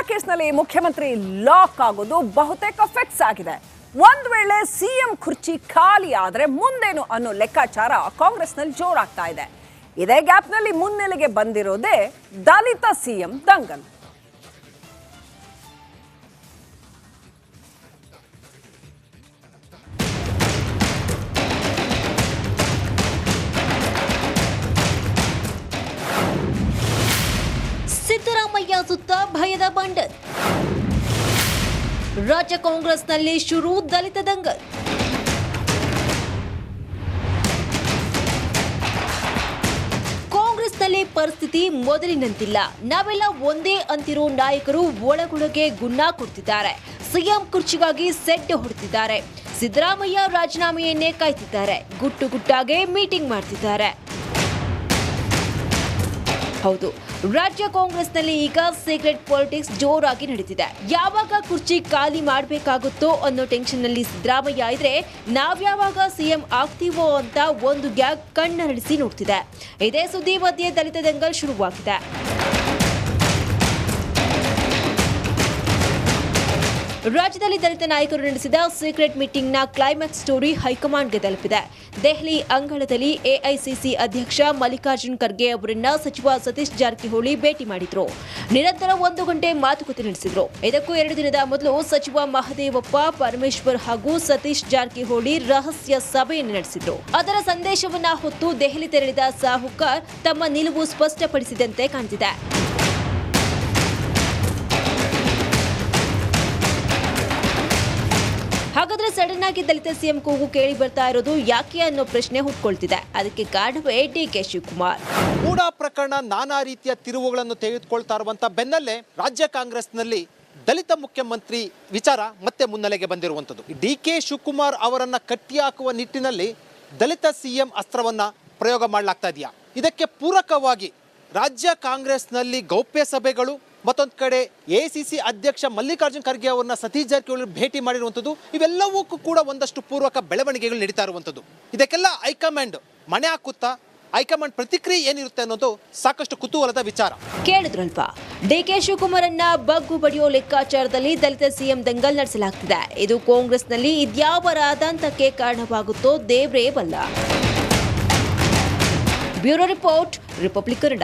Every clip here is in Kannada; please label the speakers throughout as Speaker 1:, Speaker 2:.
Speaker 1: ಕೇಸ್ನಲ್ಲಿ ಮುಖ್ಯಮಂತ್ರಿ ಲಾಕ್ ಆಗೋದು ಬಹುತೇಕ ಫಿಕ್ಸ್ ಆಗಿದೆ. ಒಂದ್ ವೇಳೆ ಸಿಎಂ ಕುರ್ಚಿ ಖಾಲಿ ಆದ್ರೆ ಮುಂದೇನು ಅನ್ನೋ ಲೆಕ್ಕಾಚಾರ ಕಾಂಗ್ರೆಸ್ನಲ್ಲಿ ಜೋರಾಗ್ತಾ ಇದೆ. ಇದೇ ಗ್ಯಾಪ್ನಲ್ಲಿ ಮುನ್ನೆಲೆಗೆ ಬಂದಿರೋದೇ ದಲಿತ ಸಿಎಂ ದಂಗಲ್.
Speaker 2: ಸಿದ್ದರಾಮಯ್ಯ ಸುತ್ತ ಭಯದ ಬಂಡಲ್. ರಾಜ್ಯ ಕಾಂಗ್ರೆಸ್ನಲ್ಲಿ ಶುರು ದಲಿತ ದಂಗಲ್. ಕಾಂಗ್ರೆಸ್ನಲ್ಲಿ ಪರಿಸ್ಥಿತಿ ಮೊದಲಿನಂತಿಲ್ಲ. ನಾವೆಲ್ಲ ಒಂದೇ ಅಂತಿರೋ ನಾಯಕರು ಒಳಗೊಳಗೆ ಗುನ್ನ ಕೊಡ್ತಿದ್ದಾರೆ. ಸಿಎಂ ಕುರ್ಚಿಗಾಗಿ ಸೆಡ್ ಹೊಡ್ತಿದ್ದಾರೆ. ಸಿದ್ದರಾಮಯ್ಯ ರಾಜೀನಾಮೆಯನ್ನೇ ಕಾಯ್ತಿದ್ದಾರೆ. ಗುಟ್ಟು ಗುಟ್ಟಾಗೆ ಮೀಟಿಂಗ್ ಮಾಡ್ತಿದ್ದಾರೆ. ಹೌದು, ರಾಜ್ಯ ಕಾಂಗ್ರೆಸ್ನಲ್ಲಿ ಈಗ ಸೀಕ್ರೆಟ್ ಪಾಲಿಟಿಕ್ಸ್ ಜೋರಾಗಿ ನಡೀತಿದೆ. ಯಾವಾಗ ಕುರ್ಚಿ ಖಾಲಿ ಮಾಡಬೇಕಾಗುತ್ತೋ ಅನ್ನೋ ಟೆನ್ಷನ್ನಲ್ಲಿ ಸಿದ್ದರಾಮಯ್ಯ ಇದ್ರೆ ನಾವ್ಯಾವಾಗ ಸಿಎಂ ಆಗ್ತೀವೋ ಅಂತ ಒಂದು ಗ್ಯಾಗ್ ಕಣ್ಣರಳಿಸಿ ನೋಡ್ತಿದೆ. ಇದೇ ಸುದ್ದಿ ಮಧ್ಯೆ ದಲಿತ ದಂಗಲ್ ಶುರುವಾಗಿದೆ. ರಾಜ್ಯದಲ್ಲಿ ದಲಿತ ನಾಯಕರು ನಡೆಸಿದ ಸೀಕ್ರೆಟ್ ಮೀಟಿಂಗ್ನ ಕ್ಲೈಮ್ಯಾಕ್ಸ್ ಸ್ಟೋರಿ ಹೈಕಮಾಂಡ್ಗೆ ತಲುಪಿದೆ. ದೆಹಲಿ ಅಂಗಳದಲ್ಲಿ ಎಐಸಿಸಿ ಅಧ್ಯಕ್ಷ ಮಲ್ಲಿಕಾರ್ಜುನ್ ಖರ್ಗೆ ಅವರನ್ನ ಸಚಿವ ಸತೀಶ್ ಜಾರಕಿಹೊಳಿ ಭೇಟಿ ಮಾಡಿದ್ರು. ನಿರಂತರ 1 ಗಂಟೆ ಮಾತುಕತೆ ನಡೆಸಿದ್ರು. ಇದಕ್ಕೂ 2 ದಿನದ ಮೊದಲು ಸಚಿವ ಮಹದೇವಪ್ಪ, ಪರಮೇಶ್ವರ್ ಹಾಗೂ ಸತೀಶ್ ಜಾರಕಿಹೊಳಿ ರಹಸ್ಯ ಸಭೆಯನ್ನು ನಡೆಸಿದ್ರು. ಅದರ ಸಂದೇಶವನ್ನ ಹೊತ್ತು ದೆಹಲಿ ತೆರಳಿದ ಸಾಹುಕಾರ್ ತಮ್ಮ ನಿಲುವು ಸ್ಪಷ್ಟಪಡಿಸಿದಂತೆ ಕಾಣ್ತಿದೆ. ಹಾಗಾದ್ರೆ ಸಡನ್ ಆಗಿ ದಲಿತ ಸಿಎಂ ಕೂಗು ಕೇಳಿ ಬರ್ತಾ ಇರೋದು ಯಾಕೆ ಅನ್ನೋ ಪ್ರಶ್ನೆ ಹುಟ್ಕೊಳ್ತಿದೆ. ಅದಕ್ಕೆ ಕಾರಣವೇ ಡಿಕೆ ಶಿವಕುಮಾರ್.
Speaker 3: ಮೂಡಾ ಪ್ರಕರಣ ನಾನಾ ರೀತಿಯ ತಿರುವುಗಳನ್ನು ತೆಗೆದುಕೊಳ್ತಾ ಇರುವಂತ ಬೆನ್ನಲ್ಲೇ ರಾಜ್ಯ ಕಾಂಗ್ರೆಸ್ನಲ್ಲಿ ದಲಿತ ಮುಖ್ಯಮಂತ್ರಿ ವಿಚಾರ ಮತ್ತೆ ಮುನ್ನೆಲೆಗೆ ಬಂದಿರುವಂತದ್ದು. ಡಿಕೆ ಶಿವಕುಮಾರ್ ಅವರನ್ನ ಕಟ್ಟಿ ಹಾಕುವ ನಿಟ್ಟಿನಲ್ಲಿ ದಲಿತ ಸಿಎಂ ಅಸ್ತ್ರವನ್ನ ಪ್ರಯೋಗ ಮಾಡಲಾಗ್ತಾ ಇದೆಯಾ? ಇದಕ್ಕೆ ಪೂರಕವಾಗಿ ರಾಜ್ಯ ಕಾಂಗ್ರೆಸ್ನಲ್ಲಿ ಗೌಪ್ಯ ಸಭೆಗಳು, ಮತ್ತೊಂದು ಕಡೆ ಎಐಸಿಸಿ ಅಧ್ಯಕ್ಷ ಮಲ್ಲಿಕಾರ್ಜುನ್ ಖರ್ಗೆ ಅವರನ್ನ ಸತೀಶ್ ಜಾರಕಿಹೊಳಿ ಭೇಟಿ ಮಾಡಿರುವಂಥದ್ದು, ಇವೆಲ್ಲವಕ್ಕೂ ಕೂಡ ಒಂದಷ್ಟು ಪೂರ್ವಕ ಬೆಳವಣಿಗೆಗಳು ನಡೀತಾ ಇರುವಂಥದ್ದು. ಇದಕ್ಕೆಲ್ಲ ಹೈಕಮಾಂಡ್ ಮಣೆ ಹಾಕುತ್ತಾ, ಹೈಕಮಾಂಡ್ ಪ್ರತಿಕ್ರಿಯೆ ಏನಿರುತ್ತೆ ಅನ್ನೋದು ಸಾಕಷ್ಟು ಕುತೂಹಲದ ವಿಚಾರ.
Speaker 2: ಕೇಳಿದ್ರಲ್ವಾ, ಡಿಕೆ ಶಿವಕುಮಾರನ್ನ ಬಗ್ಗು ಬಡಿಯೋ ಲೆಕ್ಕಾಚಾರದಲ್ಲಿ ದಲಿತ ಸಿಎಂ ದಂಗಲ್ ನಡೆಸಲಾಗ್ತಿದೆ. ಇದು ಕಾಂಗ್ರೆಸ್ನಲ್ಲಿ ಇದ್ಯಾವ ರಾದಾಂತಕ್ಕೆ ಕಾರಣವಾಗುತ್ತೋ ದೇವ್ರೇ ಬಲ್ಲ. Bureau report, republic Kannada.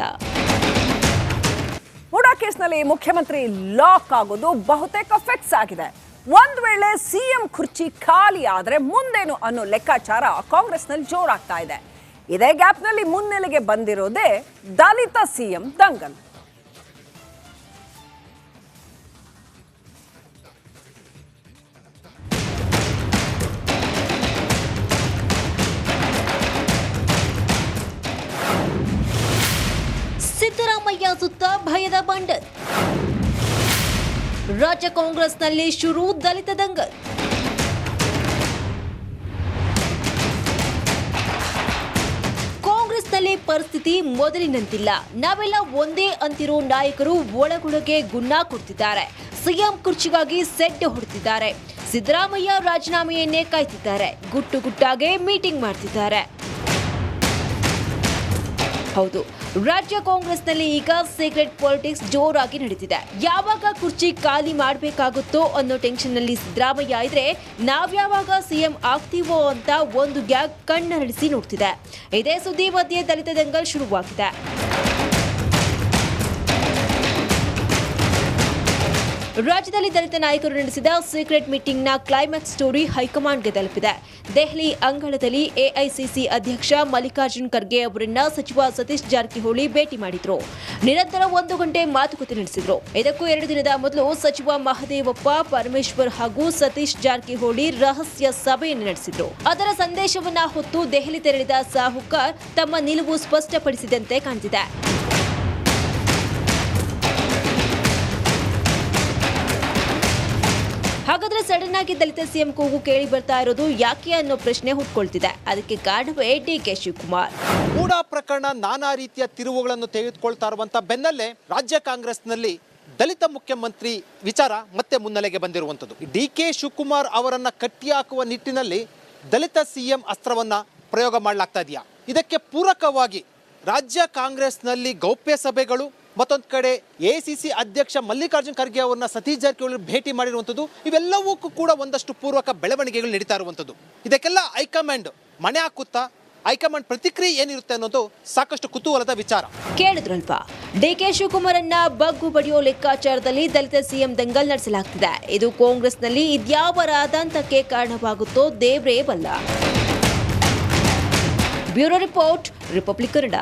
Speaker 1: MUDA ಕೇಸ್ನಲ್ಲಿ ಮುಖ್ಯಮಂತ್ರಿ ಲಾಕ್ ಆಗೋದು ಬಹುತೇಕ ಫಿಕ್ಸ್ ಆಗಿದೆ. ಒಂದ್ ವೇಳೆ ಸಿಎಂ ಕುರ್ಚಿ ಖಾಲಿ ಆದ್ರೆ ಮುಂದೇನು ಅನ್ನೋ ಲೆಕ್ಕಾಚಾರ ಕಾಂಗ್ರೆಸ್ನಲ್ಲಿ ಜೋರಾಗ್ತಾ ಇದೆ. ಇದೇ ಗ್ಯಾಪ್ನಲ್ಲಿ ಮುನ್ನೆಲೆಗೆ ಬಂದಿರೋದೇ ದಲಿತ ಸಿಎಂ ದಂಗಲ್.
Speaker 2: ಸಿದ್ದರಾಮಯ್ಯ ಸುತ್ತ ಭಯದ ಬಂಡಲ್. ರಾಜ್ಯ ಕಾಂಗ್ರೆಸ್ನಲ್ಲಿ ಶುರು ದಲಿತ ದಂಗಲ್. ಕಾಂಗ್ರೆಸ್ನಲ್ಲಿ ಪರಿಸ್ಥಿತಿ ಮೊದಲಿನಂತಿಲ್ಲ. ನಾವೆಲ್ಲ ಒಂದೇ ಅಂತಿರೋ ನಾಯಕರು ಒಳಗೊಳಗೆ ಗುನ್ನ ಕೊಡ್ತಿದ್ದಾರೆ. ಸಿಎಂ ಕುರ್ಚಿಗಾಗಿ ಸೆಡ್ ಹೊಡ್ತಿದ್ದಾರೆ. ಸಿದ್ದರಾಮಯ್ಯ ರಾಜೀನಾಮೆಯನ್ನೇ ಕಾಯ್ತಿದ್ದಾರೆ. ಗುಟ್ಟು ಗುಟ್ಟಾಗೆ ಮೀಟಿಂಗ್ ಮಾಡ್ತಿದ್ದಾರೆ. ಹೌದು, ರಾಜ್ಯ ಕಾಂಗ್ರೆಸ್ನಲ್ಲಿ ಈಗ ಸೀಕ್ರೆಟ್ ಪಾಲಿಟಿಕ್ಸ್ ಜೋರಾಗಿ ನಡೀತಿದೆ. ಯಾವಾಗ ಕುರ್ಚಿ ಖಾಲಿ ಮಾಡಬೇಕಾಗುತ್ತೋ ಅನ್ನೋ ಟೆನ್ಷನ್ನಲ್ಲಿ ಸಿದ್ದರಾಮಯ್ಯ ಇದ್ರೆ ನಾವ್ಯಾವಾಗ ಸಿಎಂ ಆಗ್ತೀವೋ ಅಂತ ಒಂದು ಗ್ಯಾಗ್ ಕಣ್ಣರಳಿಸಿ ನೋಡ್ತಿದೆ. ಇದೇ ಸುದ್ದಿ ಮಧ್ಯೆ ದಲಿತ ದಂಗಲ್ ಶುರುವಾಗಿದೆ. ರಾಜ್ಯದಲ್ಲಿ ದಲಿತ ನಾಯಕರು ನಡೆಸಿದ ಸೀಕ್ರೆಟ್ ಮೀಟಿಂಗ್ನ ಕ್ಲೈಮ್ಯಾಕ್ಸ್ ಸ್ಟೋರಿ ಹೈಕಮಾಂಡ್ಗೆ ತಲುಪಿದೆ. ದೆಹಲಿ ಅಂಗಳದಲ್ಲಿ ಎಐಸಿಸಿ ಅಧ್ಯಕ್ಷ ಮಲ್ಲಿಕಾರ್ಜುನ್ ಖರ್ಗೆ ಅವರನ್ನ ಸಚಿವ ಸತೀಶ್ ಜಾರಕಿಹೊಳಿ ಭೇಟಿ ಮಾಡಿದ್ರು. ನಿರಂತರ 1 ಗಂಟೆ ಮಾತುಕತೆ ನಡೆಸಿದ್ರು. ಇದಕ್ಕೂ 2 ದಿನದ ಮೊದಲು ಸಚಿವ ಮಹದೇವಪ್ಪ, ಪರಮೇಶ್ವರ್ ಹಾಗೂ ಸತೀಶ್ ಜಾರಕಿಹೊಳಿ ರಹಸ್ಯ ಸಭೆಯನ್ನು ನಡೆಸಿದ್ರು. ಅದರ ಸಂದೇಶವನ್ನ ಹೊತ್ತು ದೆಹಲಿ ತೆರಳಿದ ಸಾಹುಕಾರ್ ತಮ್ಮ ನಿಲುವು ಸ್ಪಷ್ಟಪಡಿಸಿದಂತೆ ಕಾಣ್ತಿದೆ. ಹಾಗಾದ್ರೆ ಸಡನ್ ಆಗಿ ದಲಿತ ಸಿಎಂ ಕೂಗು ಕೇಳಿ ಬರ್ತಾ ಇರೋದು ಯಾಕೆ ಅನ್ನೋ ಪ್ರಶ್ನೆ ಹುಟ್ಕೊಳ್ತಿದೆ. ಅದಕ್ಕೆ ಕಾರಣವೇ ಡಿಕೆ ಶಿವಕುಮಾರ್.
Speaker 3: ಮೂಡಾ ಪ್ರಕರಣ ನಾನಾ ರೀತಿಯ ತಿರುವುಗಳನ್ನು ತೆಗೆದುಕೊಳ್ತಾ ಇರುವಂತ ಬೆನ್ನಲ್ಲೇ ರಾಜ್ಯ ಕಾಂಗ್ರೆಸ್ನಲ್ಲಿ ದಲಿತ ಮುಖ್ಯಮಂತ್ರಿ ವಿಚಾರ ಮತ್ತೆ ಮುನ್ನೆಲೆಗೆ ಬಂದಿರುವಂತದ್ದು. ಡಿಕೆ ಶಿವಕುಮಾರ್ ಅವರನ್ನ ಕಟ್ಟಿ ಹಾಕುವ ನಿಟ್ಟಿನಲ್ಲಿ ದಲಿತ ಸಿಎಂ ಅಸ್ತ್ರವನ್ನ ಪ್ರಯೋಗ ಮಾಡಲಾಗ್ತಾ ಇದೆಯಾ? ಇದಕ್ಕೆ ಪೂರಕವಾಗಿ ರಾಜ್ಯ ಕಾಂಗ್ರೆಸ್ನಲ್ಲಿ ಗೌಪ್ಯ ಸಭೆಗಳು, ಮತ್ತೊಂದು ಕಡೆ ACC ಅಧ್ಯಕ್ಷ ಮಲ್ಲಿಕಾರ್ಜುನ್ ಖರ್ಗೆ ಅವರನ್ನ ಸತೀಶ್ ಜಾರಕಿಹೊಳಿ ಭೇಟಿ ಮಾಡಿರುವಂಥದ್ದು, ಇವೆಲ್ಲವಕ್ಕೂ ಕೂಡ ಒಂದಷ್ಟು ಪೂರ್ವಕ ಬೆಳವಣಿಗೆಗಳು ನಡೀತಾ ಇರುವಂಥದ್ದು. ಇದಕ್ಕೆಲ್ಲ ಹೈಕಮಾಂಡ್ ಮಣೆ ಹಾಕುತ್ತಾ, ಹೈಕಮಾಂಡ್ ಪ್ರತಿಕ್ರಿಯೆ ಏನಿರುತ್ತೆ ಅನ್ನೋದು ಸಾಕಷ್ಟು ಕುತೂಹಲದ ವಿಚಾರ.
Speaker 2: ಕೇಳಿದ್ರಲ್ವಾ, DK ಶಿವಕುಮಾರನ್ನ ಬಗ್ಗು ಬಡಿಯೋ ಲೆಕ್ಕಾಚಾರದಲ್ಲಿ ದಲಿತ ಸಿಎಂ ದಂಗಲ್ ನಡೆಸಲಾಗ್ತಿದೆ. ಇದು ಕಾಂಗ್ರೆಸ್ನಲ್ಲಿ ಇದ್ಯಾವ ರಾದಾಂತಕ್ಕೆ ಕಾರಣವಾಗುತ್ತೋ ದೇವ್ರೇ ಬಲ್ಲ. Bureau report, republic Kannada.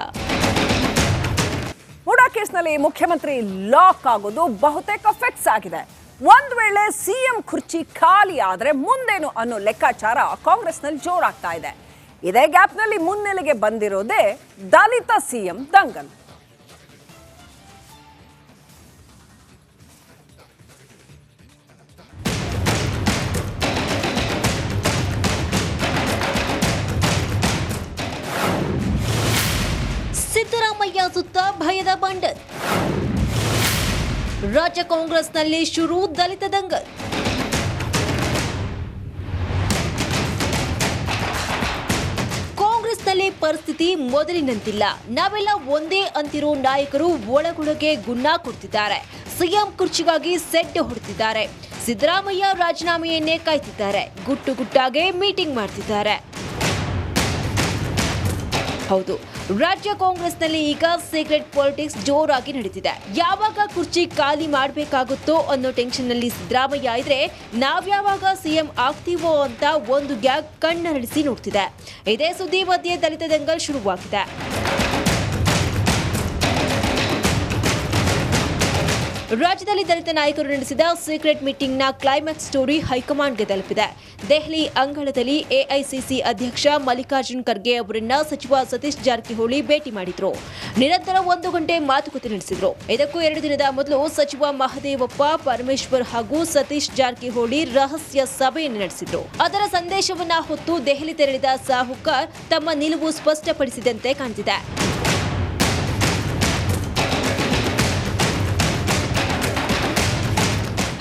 Speaker 1: MUDA ಕೇಸ್ನಲ್ಲಿ ಮುಖ್ಯಮಂತ್ರಿ ಲಾಕ್ ಆಗೋದು ಬಹುತೇಕ ಫಿಕ್ಸ್ ಆಗಿದೆ. ಒಂದ್ ವೇಳೆ ಸಿಎಂ ಕುರ್ಚಿ ಖಾಲಿ ಆದ್ರೆ ಮುಂದೇನು ಅನ್ನೋ ಲೆಕ್ಕಾಚಾರ ಕಾಂಗ್ರೆಸ್ನಲ್ಲಿ ಜೋರಾಗ್ತಾ ಇದೆ. ಇದೇ ಗ್ಯಾಪ್ನಲ್ಲಿ ಮುನ್ನೆಲೆಗೆ ಬಂದಿರೋದೇ ದಲಿತ ಸಿಎಂ ದಂಗಲ್.
Speaker 2: ಸಿದ್ದರಾಮಯ್ಯ ಸುತ್ತ ಭಯದ ಬಂಡಲ್. ರಾಜ್ಯ ಕಾಂಗ್ರೆಸ್ನಲ್ಲಿ ಶುರು ದಲಿತ ದಂಗಲ್. ಕಾಂಗ್ರೆಸ್ನಲ್ಲಿ ಪರಿಸ್ಥಿತಿ ಮೊದಲಿನಂತಿಲ್ಲ. ನಾವೆಲ್ಲ ಒಂದೇ ಅಂತಿರೋ ನಾಯಕರು ಒಳಗೊಳಗೆ ಗುನ್ನ ಕೊಡ್ತಿದ್ದಾರೆ. ಸಿಎಂ ಕುರ್ಚಿಗಾಗಿ ಸೆಡ್ ಹೊಡೆದಿದ್ದಾರೆ. ಸಿದ್ದರಾಮಯ್ಯ ರಾಜೀನಾಮೆಯನ್ನೇ ಕಾಯ್ತಿದ್ದಾರೆ. ಗುಟ್ಟು ಗುಟ್ಟಾಗೆ ಮೀಟಿಂಗ್ ಮಾಡ್ತಿದ್ದಾರೆ. ಹೌದು, ರಾಜ್ಯ ಕಾಂಗ್ರೆಸ್ನಲ್ಲಿ ಈಗ ಸೀಕ್ರೆಟ್ ಪಾಲಿಟಿಕ್ಸ್ ಜೋರಾಗಿ ನಡೀತಿದೆ. ಯಾವಾಗ ಕುರ್ಚಿ ಖಾಲಿ ಮಾಡಬೇಕಾಗುತ್ತೋ ಅನ್ನೋ ಟೆನ್ಷನ್ನಲ್ಲಿ ಸಿದ್ದರಾಮಯ್ಯ ಇದ್ರೆ ನಾವ್ಯಾವಾಗ ಸಿಎಂ ಆಗ್ತೀವೋ ಅಂತ ಒಂದು ಗ್ಯಾಗ್ ಕಣ್ಣರಳಿಸಿ ನೋಡ್ತಿದೆ. ಇದೇ ಸುದ್ದಿ ಮಧ್ಯೆ ದಲಿತ ದಂಗಲ್ ಶುರುವಾಗಿದೆ. ರಾಜ್ಯದಲ್ಲಿ ದಲಿತ ನಾಯಕರು ನಡೆಸಿದ ಸೀಕ್ರೆಟ್ ಮೀಟಿಂಗ್ನ ಕ್ಲೈಮ್ಯಾಕ್ಸ್ ಸ್ಟೋರಿ ಹೈಕಮಾಂಡ್ಗೆ ತಲುಪಿದೆ. ದೆಹಲಿ ಅಂಗಳದಲ್ಲಿ AICC ಅಧ್ಯಕ್ಷ ಮಲ್ಲಿಕಾರ್ಜುನ್ ಖರ್ಗೆ ಅವರನ್ನ ಸಚಿವ ಸತೀಶ್ ಜಾರಕಿಹೊಳಿ ಭೇಟಿ ಮಾಡಿದ್ರು. ನಿರಂತರ 1 ಗಂಟೆ ಮಾತುಕತೆ ನಡೆಸಿದ್ರು. ಇದಕ್ಕೂ 2 ದಿನದ ಮೊದಲು ಸಚಿವ ಮಹದೇವಪ್ಪ, ಪರಮೇಶ್ವರ್ ಹಾಗೂ ಸತೀಶ್ ಜಾರಕಿಹೊಳಿ ರಹಸ್ಯ ಸಭೆಯನ್ನು ನಡೆಸಿದ್ರು. ಅದರ ಸಂದೇಶವನ್ನ ಹೊತ್ತು ದೆಹಲಿ ತೆರಳಿದ ಸಾಹುಕಾರ್ ತಮ್ಮ ನಿಲುವು ಸ್ಪಷ್ಟಪಡಿಸಿದಂತೆ ಕಾಣ್ತಿದೆ.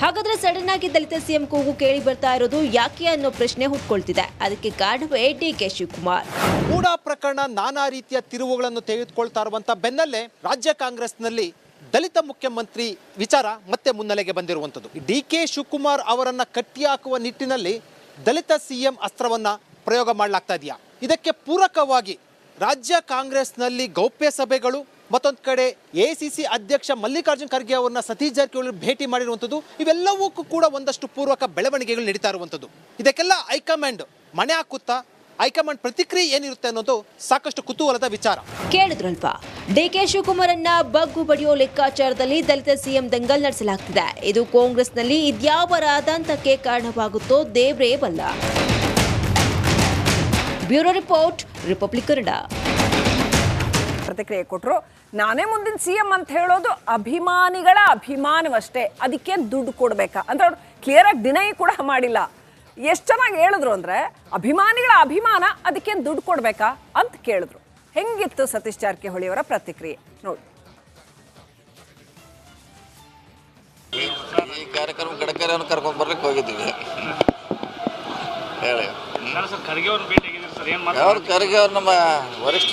Speaker 2: ಹಾಗಾದ್ರೆ ಸಡನ್ ಆಗಿ ದಲಿತ ಸಿಎಂ ಕೂಗು ಕೇಳಿ ಬರ್ತಾ ಇರೋದು ಯಾಕೆ ಅನ್ನೋ ಪ್ರಶ್ನೆ ಹುಟ್ಕೊಳ್ತಿದೆ. ಅದಕ್ಕೆ ಕಾರಣವೇ DK ಶಿವಕುಮಾರ್.
Speaker 3: ಮೂಡಾ ಪ್ರಕರಣ ನಾನಾ ರೀತಿಯ ತಿರುವುಗಳನ್ನು ತೆಗೆದುಕೊಳ್ತಾ ಇರುವಂತ ಬೆನ್ನಲ್ಲೇ ರಾಜ್ಯ ಕಾಂಗ್ರೆಸ್ನಲ್ಲಿ ದಲಿತ ಮುಖ್ಯಮಂತ್ರಿ ವಿಚಾರ ಮತ್ತೆ ಮುನ್ನೆಲೆಗೆ ಬಂದಿರುವಂಥದ್ದು. DK ಶಿವಕುಮಾರ್ ಅವರನ್ನ ಕಟ್ಟಿ ಹಾಕುವ ನಿಟ್ಟಿನಲ್ಲಿ ದಲಿತ ಸಿಎಂ ಅಸ್ತ್ರವನ್ನ ಪ್ರಯೋಗ ಮಾಡಲಾಗ್ತಾ ಇದೆಯಾ? ಇದಕ್ಕೆ ಪೂರಕವಾಗಿ ರಾಜ್ಯ ಕಾಂಗ್ರೆಸ್ನಲ್ಲಿ ಗೌಪ್ಯ ಸಭೆಗಳು, ಮತ್ತೊಂದು ಕಡೆ ACC ಅಧ್ಯಕ್ಷ ಮಲ್ಲಿಕಾರ್ಜುನ್ ಖರ್ಗೆ ಅವರನ್ನ ಸತೀಶ್ ಜಾರಕಿಹೊಳಿ ಭೇಟಿ ಮಾಡಿರುವಂಥದ್ದು, ಇವೆಲ್ಲವಕ್ಕೂ ಕೂಡ ಒಂದಷ್ಟು ಪೂರ್ವಕ ಬೆಳವಣಿಗೆಗಳು ನಡೀತಾ ಇರುವಂಥದ್ದು. ಇದಕ್ಕೆಲ್ಲ ಹೈಕಮಾಂಡ್ ಮಣೆ ಹಾಕುತ್ತಾ, ಹೈಕಮಾಂಡ್ ಪ್ರತಿಕ್ರಿಯೆ ಏನಿರುತ್ತೆ ಅನ್ನೋದು ಸಾಕಷ್ಟು ಕುತೂಹಲದ ವಿಚಾರ.
Speaker 2: ಕೇಳಿದ್ರಲ್ವಾ, DK ಶಿವಕುಮಾರನ್ನ ಬಗ್ಗು ಬಡಿಯೋ ಲೆಕ್ಕಾಚಾರದಲ್ಲಿ ದಲಿತ ಸಿಎಂ ದಂಗಲ್ ನಡೆಸಲಾಗ್ತಿದೆ. ಇದು ಕಾಂಗ್ರೆಸ್ನಲ್ಲಿ ಇದ್ಯಾವ ರಾದಾಂತಕ್ಕೆ ಕಾರಣವಾಗುತ್ತೋ ದೇವ್ರೇ ಬಲ್ಲ. Bureau report, republic Kannada.
Speaker 1: ಪ್ರತಿಕ್ರಿಯೆ ಕೊಟ್ಟರು. ನಾನೇ ಮುಂದಿನ ಸಿಎಂ ಅಂತ ಹೇಳೋದು ಅಭಿಮಾನಿಗಳ ಅಭಿಮಾನವಷ್ಟೇ, ಅದಕ್ಕೆ ದುಡ್ಡು ಕೊಡ್ಬೇಕಾ ಅಂತ ಅವ್ರು ಕ್ಲಿಯರ್ ಆಗಿ ಡಿನೈ ಕೂಡ ಮಾಡಿಲ್ಲ. ಎಷ್ಟು ಚೆನ್ನಾಗಿ ಹೇಳಿದ್ರು ಅಂದ್ರೆ ಅಭಿಮಾನಿಗಳ ಅಭಿಮಾನ, ಅದಕ್ಕೆ ದುಡ್ಡು ಕೊಡ್ಬೇಕಾ ಅಂತ ಕೇಳಿದ್ರು. ಹೆಂಗಿತ್ತು ಸತೀಶ್ ಜಾರಕಿಹೊಳಿ ಅವರ ಪ್ರತಿಕ್ರಿಯೆ ನೋಡಿ.
Speaker 4: ಈ ಕಾರ್ಯಕ್ರಮ ಗಡ್ಕರಿಯನ್ನು ಕರ್ಕೊಂಡು ಬರ್ಲಿಕ್ಕೆ ಹೋಗಿದ್ದೀವಿ. ಹೇಳಿ,
Speaker 5: ಖರ್ಗೆ ಅವ್ರನ್ನ ಭೇಟಿ ಆಗಿದ್ದೀರಿ ಸರ್, ಏನು
Speaker 4: ಖರ್ಗೆ ಅವ್ರು ನಮ್ಮ ವರಿಷ್ಠ